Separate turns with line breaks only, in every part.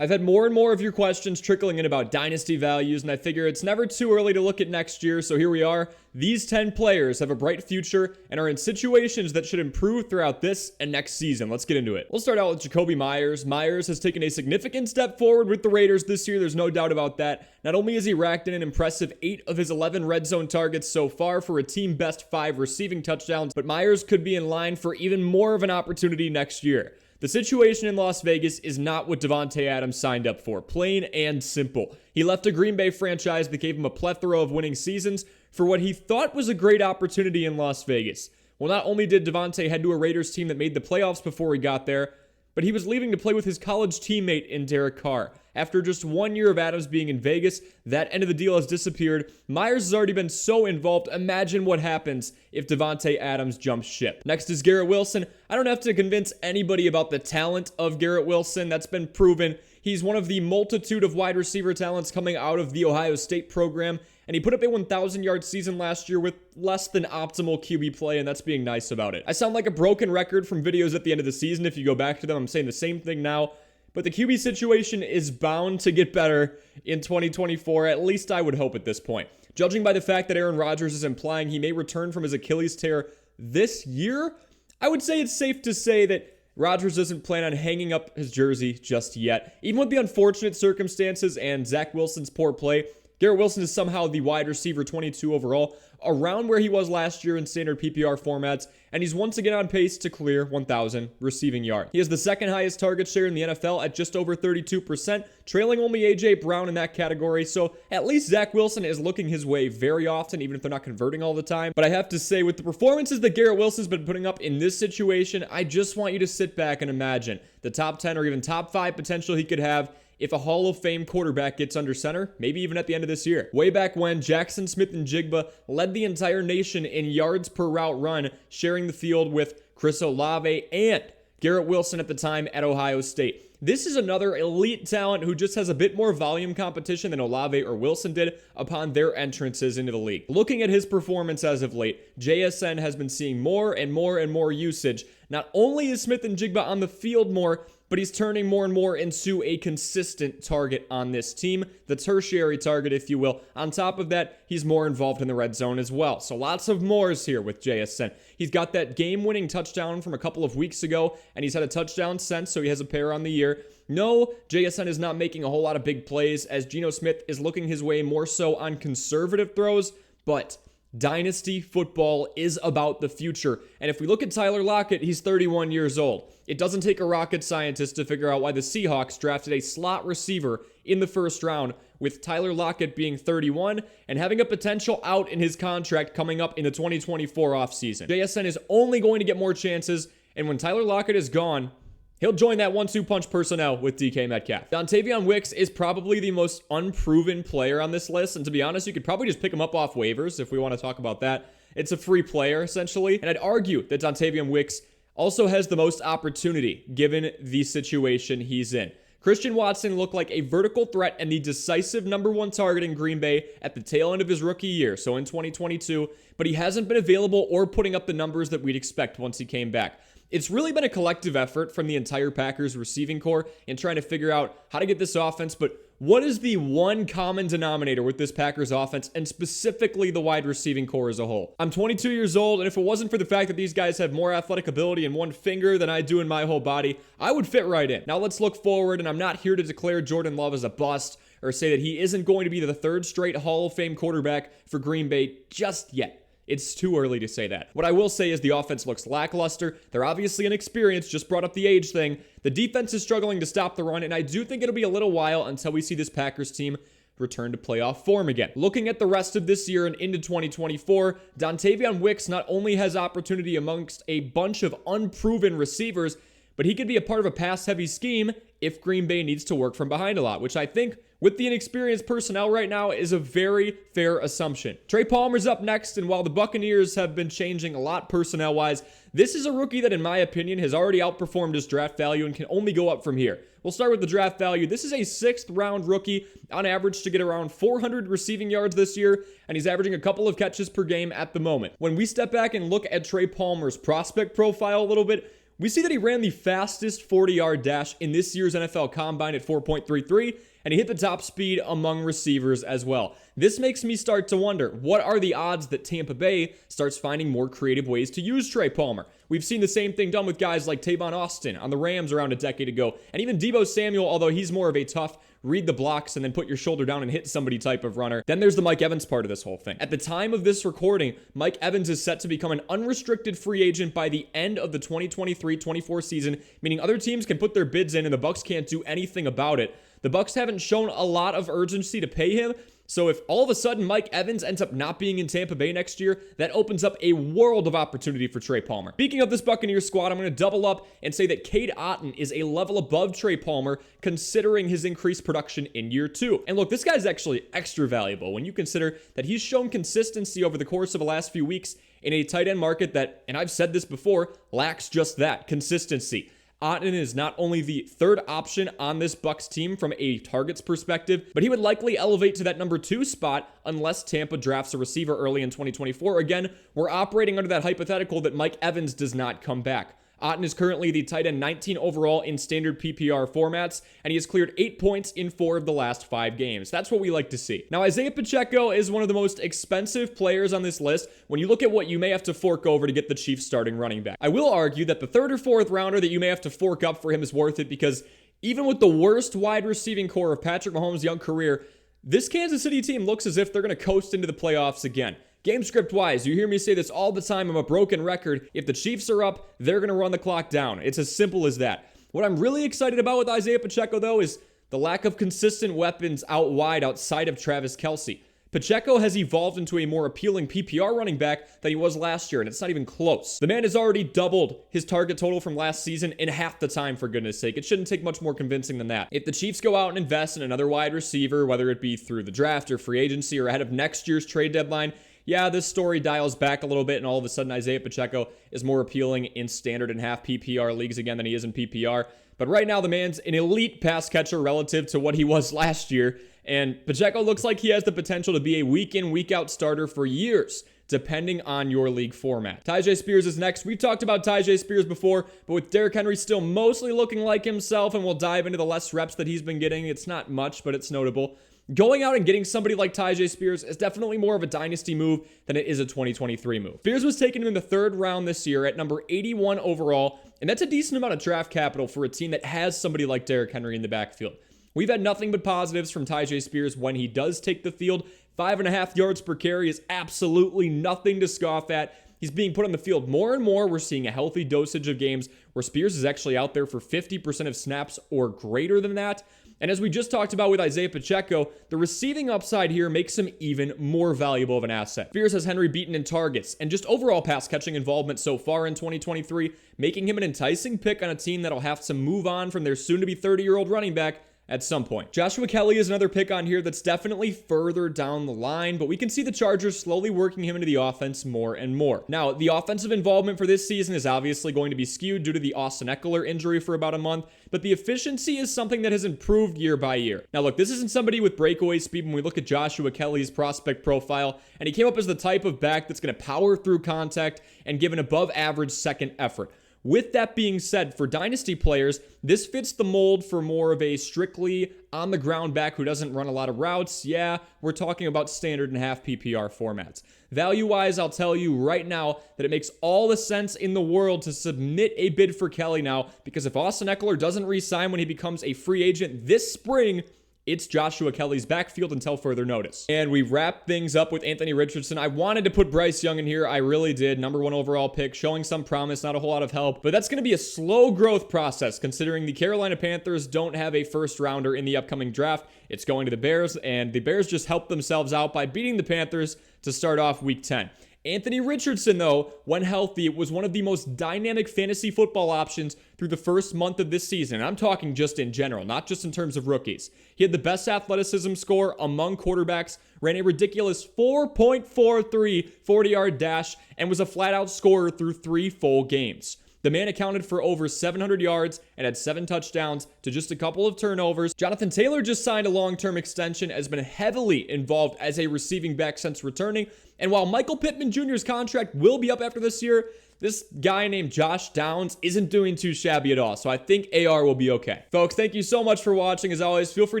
I've had more and more of your questions trickling in about dynasty values, and I figure it's never too early to look at next year, so here we are. These 10 players have a bright future and are in situations that should improve throughout this and next season. Let's get into it. We'll start out with Jacoby Myers. Myers has taken a significant step forward with the Raiders this year, there's no doubt about that. Not only has he racked in an impressive 8 of his 11 red zone targets so far for a team best 5 receiving touchdowns, but Myers could be in line for even more of an opportunity next year. The situation in Las Vegas is not what Davante Adams signed up for, plain and simple. He left a Green Bay franchise that gave him a plethora of winning seasons for what he thought was a great opportunity in Las Vegas. Well, not only did Davante head to a Raiders team that made the playoffs before he got there, but he was leaving to play with his college teammate in Derek Carr. After just 1 year of Adams being in Vegas, that end of the deal has disappeared. Myers has already been so involved. Imagine what happens if Davante Adams jumps ship. Next is Garrett Wilson. I don't have to convince anybody about the talent of Garrett Wilson. That's been proven. He's one of the multitude of wide receiver talents coming out of the Ohio State program, and he put up a 1,000-yard season last year with less than optimal QB play, and that's being nice about it. I sound like a broken record from videos at the end of the season. If you go back to them, I'm saying the same thing now. But the QB situation is bound to get better in 2024, at least I would hope at this point. Judging by the fact that Aaron Rodgers is implying he may return from his Achilles tear this year, I would say it's safe to say that Rodgers doesn't plan on hanging up his jersey just yet. Even with the unfortunate circumstances and Zach Wilson's poor play, Garrett Wilson is somehow the wide receiver 22 overall, around where he was last year in standard PPR formats, and he's once again on pace to clear 1,000 receiving yards. He has the second highest target share in the NFL at just over 32%, trailing only A.J. Brown in that category, so at least Zach Wilson is looking his way very often, even if they're not converting all the time. But I have to say, with the performances that Garrett Wilson's been putting up in this situation, I just want you to sit back and imagine the top 10 or even top 5 potential he could have if a Hall of Fame quarterback gets under center, maybe even at the end of this year. Way back when, Jackson Smith-Njigba led the entire nation in yards per route run, sharing the field with Chris Olave and Garrett Wilson at the time at Ohio State. This is another elite talent who just has a bit more volume competition than Olave or Wilson did upon their entrances into the league. Looking at his performance as of late, JSN has been seeing more and more and more usage. Not only is Smith-Njigba on the field more, but he's turning more and more into a consistent target on this team, the tertiary target, if you will. On top of that, he's more involved in the red zone as well. So lots of mores here with JSN. He's got that game-winning touchdown from a couple of weeks ago, and he's had a touchdown since, so he has a pair on the year. No, JSN is not making a whole lot of big plays, as Geno Smith is looking his way more so on conservative throws, but Dynasty football is about the future. And if we look at Tyler Lockett, he's 31 years old. It doesn't take a rocket scientist to figure out why the Seahawks drafted a slot receiver in the first round, with Tyler Lockett being 31 and having a potential out in his contract coming up in the 2024 offseason. JSN is only going to get more chances, and when Tyler Lockett is gone, he'll join that 1-2 punch personnel with DK Metcalf. Dontavion Wicks is probably the most unproven player on this list, and to be honest, you could probably just pick him up off waivers if we want to talk about that. It's a free player, essentially, and I'd argue that Dontavion Wicks also has the most opportunity given the situation he's in. Christian Watson looked like a vertical threat and the decisive number 1 target in Green Bay at the tail end of his rookie year, so in 2022, but he hasn't been available or putting up the numbers that we'd expect once he came back. It's really been a collective effort from the entire Packers receiving core in trying to figure out how to get this offense, but what is the one common denominator with this Packers offense, and specifically the wide receiving core as a whole? I'm 22 years old, and if it wasn't for the fact that these guys have more athletic ability in one finger than I do in my whole body, I would fit right in. Now let's look forward, and I'm not here to declare Jordan Love as a bust or say that he isn't going to be the 3rd straight Hall of Fame quarterback for Green Bay just yet. It's too early to say that. What I will say is the offense looks lackluster. They're obviously inexperienced, just brought up the age thing. The defense is struggling to stop the run, and I do think it'll be a little while until we see this Packers team return to playoff form again. Looking at the rest of this year and into 2024, Dontavion Wicks not only has opportunity amongst a bunch of unproven receivers, but he could be a part of a pass-heavy scheme if Green Bay needs to work from behind a lot, which I think, with the inexperienced personnel right now, is a very fair assumption. Trey Palmer's up next, and while the Buccaneers have been changing a lot personnel-wise, this is a rookie that, in my opinion, has already outperformed his draft value and can only go up from here. We'll start with the draft value. This is a 6th-round rookie, on average to get around 400 receiving yards this year, and he's averaging a couple of catches per game at the moment. When we step back and look at Trey Palmer's prospect profile a little bit, We see that he ran the fastest 40-yard dash in this year's NFL Combine at 4.33, and he hit the top speed among receivers as well. This makes me start to wonder, what are the odds that Tampa Bay starts finding more creative ways to use Trey Palmer? We've seen the same thing done with guys like Tavon Austin on the Rams around a decade ago, and even Deebo Samuel, although he's more of a tough read the blocks and then put your shoulder down and hit somebody type of runner. Then there's the Mike Evans part of this whole thing. At the time of this recording, Mike Evans is set to become an unrestricted free agent by the end of the 2023-24 season, meaning other teams can put their bids in and the Bucs can't do anything about it. The Bucs haven't shown a lot of urgency to pay him, so if all of a sudden Mike Evans ends up not being in Tampa Bay next year, that opens up a world of opportunity for Trey Palmer. Speaking of this Buccaneers squad, I'm going to double up and say that Cade Otton is a level above Trey Palmer considering his increased production in year 2. And look, this guy's actually extra valuable when you consider that he's shown consistency over the course of the last few weeks in a tight end market that, and I've said this before, lacks just that, consistency. Otton is not only the third option on this Bucs team from a targets perspective, but he would likely elevate to that number 2 spot unless Tampa drafts a receiver early in 2024. Again, we're operating under that hypothetical that Mike Evans does not come back. Otton is currently the tight end 19 overall in standard PPR formats, and he has cleared 8 points in 4 of the last 5 games. That's what we like to see. Now, Isaiah Pacheco is one of the most expensive players on this list when you look at what you may have to fork over to get the Chiefs starting running back. I will argue that the 3rd or 4th rounder that you may have to fork up for him is worth it because even with the worst wide receiving core of Patrick Mahomes' young career, this Kansas City team looks as if they're going to coast into the playoffs again. Game script wise, you hear me say this all the time, I'm a broken record. If the Chiefs are up, they're going to run the clock down. It's as simple as that. What I'm really excited about with Isaiah Pacheco, though, is the lack of consistent weapons out wide outside of Travis Kelce. Pacheco has evolved into a more appealing PPR running back than he was last year, and it's not even close. The man has already doubled his target total from last season in half the time, for goodness sake. It shouldn't take much more convincing than that. If the Chiefs go out and invest in another wide receiver, whether it be through the draft or free agency or ahead of next year's trade deadline, yeah, this story dials back a little bit, and all of a sudden Isaiah Pacheco is more appealing in standard and half PPR leagues again than he is in PPR. But right now, the man's an elite pass catcher relative to what he was last year, and Pacheco looks like he has the potential to be a week-in, week-out starter for years, depending on your league format. Tyjae Spears is next. We've talked about Tyjae Spears before, but with Derrick Henry still mostly looking like himself, and we'll dive into the less reps that he's been getting. It's not much, but it's notable. Going out and getting somebody like Tyjae Spears is definitely more of a dynasty move than it is a 2023 move. Spears was taken in the 3rd round this year at number 81 overall, and that's a decent amount of draft capital for a team that has somebody like Derrick Henry in the backfield. We've had nothing but positives from Tyjae Spears when he does take the field. 5.5 yards per carry is absolutely nothing to scoff at. He's being put on the field more and more. We're seeing a healthy dosage of games where Spears is actually out there for 50% of snaps or greater than that. And as we just talked about with Isaiah Pacheco, the receiving upside here makes him even more valuable of an asset. Spears has Henry beaten in targets and just overall pass catching involvement so far in 2023, making him an enticing pick on a team that'll have to move on from their soon-to-be 30-year-old running back at some point. Joshua Kelly is another pick on here that's definitely further down the line, but we can see the Chargers slowly working him into the offense more and more. Now, the offensive involvement for this season is obviously going to be skewed due to the Austin Eckler injury for about a month, but the efficiency is something that has improved year by year. Now, look, this isn't somebody with breakaway speed when we look at Joshua Kelly's prospect profile, and he came up as the type of back that's going to power through contact and give an above average second effort. With that being said, for dynasty players, this fits the mold for more of a strictly on-the-ground back who doesn't run a lot of routes. Yeah, we're talking about standard and half PPR formats. Value-wise, I'll tell you right now that it makes all the sense in the world to submit a bid for Kelly now, because if Austin Eckler doesn't re-sign when he becomes a free agent this spring, it's Joshua Kelly's backfield until further notice. And we wrap things up with Anthony Richardson. I wanted to put Bryce Young in here. I really did. Number 1 overall pick, showing some promise, not a whole lot of help. But that's going to be a slow growth process considering the Carolina Panthers don't have a first rounder in the upcoming draft. It's going to the Bears, and the Bears just helped themselves out by beating the Panthers to start off week 10. Anthony Richardson, though, when healthy, was one of the most dynamic fantasy football options through the first month of this season. And I'm talking just in general, not just in terms of rookies. He had the best athleticism score among quarterbacks, ran a ridiculous 4.43 40-yard dash, and was a flat-out scorer through 3 full games. The man accounted for over 700 yards and had 7 touchdowns to just a couple of turnovers. Jonathan Taylor just signed a long-term extension, has been heavily involved as a receiving back since returning. And while Michael Pittman Jr.'s contract will be up after this year, this guy named Josh Downs isn't doing too shabby at all. So I think AR will be okay. Folks, thank you so much for watching. As always, feel free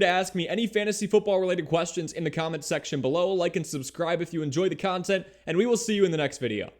to ask me any fantasy football related questions in the comments section below. Like and subscribe if you enjoy the content, and we will see you in the next video.